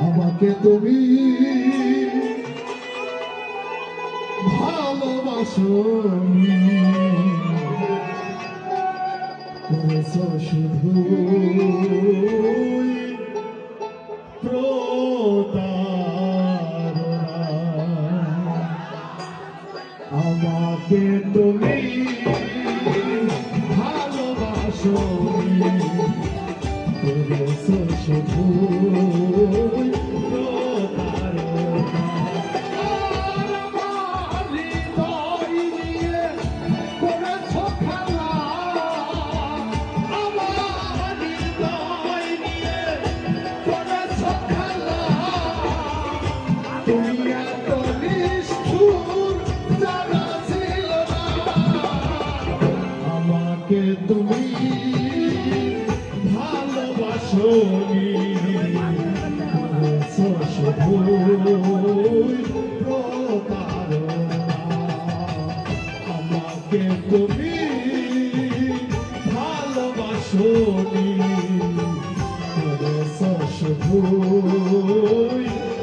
আমাকে তুমি ভালোবাসোনি, করেছো শুধু প্রতারণা। আমাকে তুমি ভালোবাসোনি, করেছো শুধু প্রতারণা। আমার হৃদয় নিয়ে করেছো খেলা, আমার হৃদয় নিয়ে করেছো খেলা। তুমি এত নিষ্ঠুর জানা ছিল না, আমাকে তুমি ভালোবাসোনি, করেছো শুধু প্রতারণা। আমাকে তুমি ভালোবাসোনি, করেছো শুধু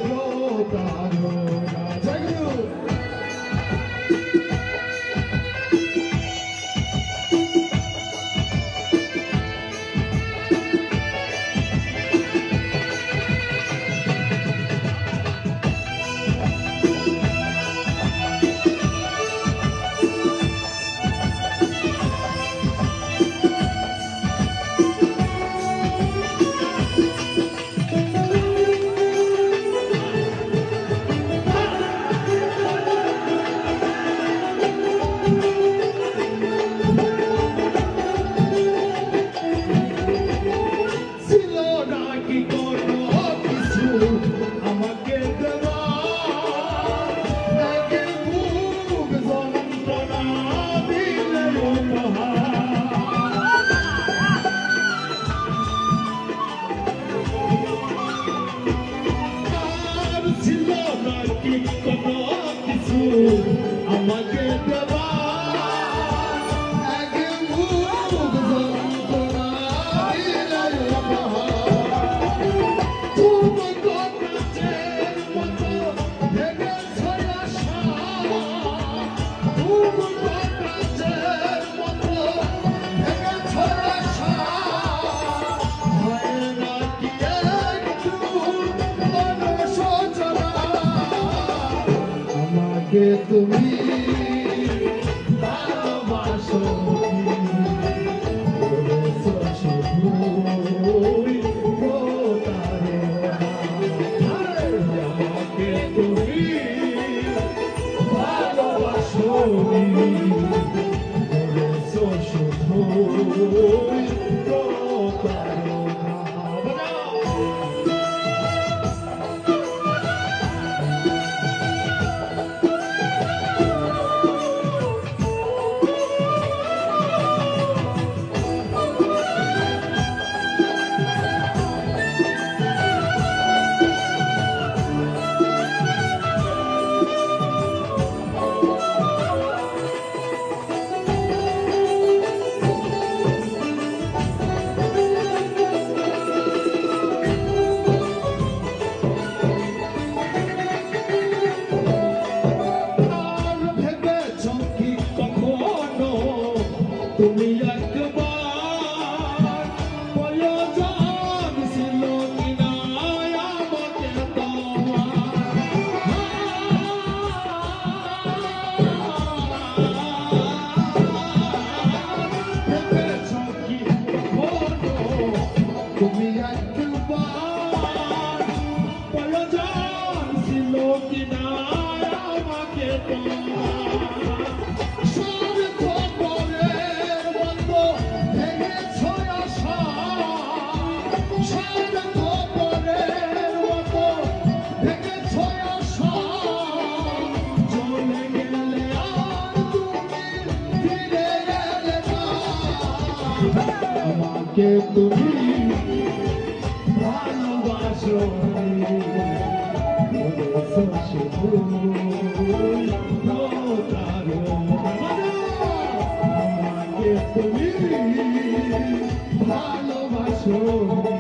প্রতারণা। জয় গুরু। আমাকে দেবা এক মুখ যন্ত্রণা দিলে উপহার। তুমি কাচের মতো ভেঙেছ আশা, তুমি কাচের মতো ভেঙেছ আশা। হয় না কি একটু অনুশোচনা, আমাকে তুমি ভালোবাসোনি, করেছো শুধু প্রতারণা। আমাকে তুমি ভালোবাসোনি, করেছো শুধু প্রতারণা। তুমি একবার প্রয়োজন ছিল কিনা আমাকে তোমার, ভেবেছ কি কখনো তুমি একবার প্রয়োজন ছিল কিনা আমাকে তোমার। আমাকে তুমি ভালোবাসোনি, করেছো শুধু প্রতারণা। আমাকে তুমি ভালোবাসোনি,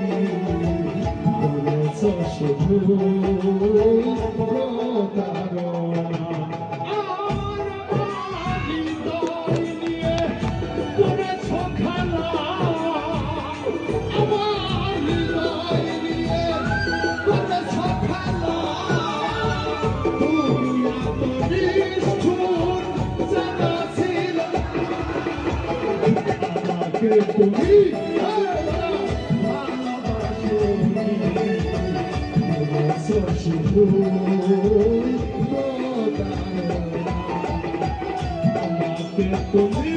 করেছো শুধু প্রতারণা আর আমার হৃদয় নিয়ে করেছ খেলা আমার হৃদয় নিয়ে করেছ খেলা তুমি এত নিষ্ঠুর জানা ছিল আমাকে তুমি শুধু আমাকে তুমি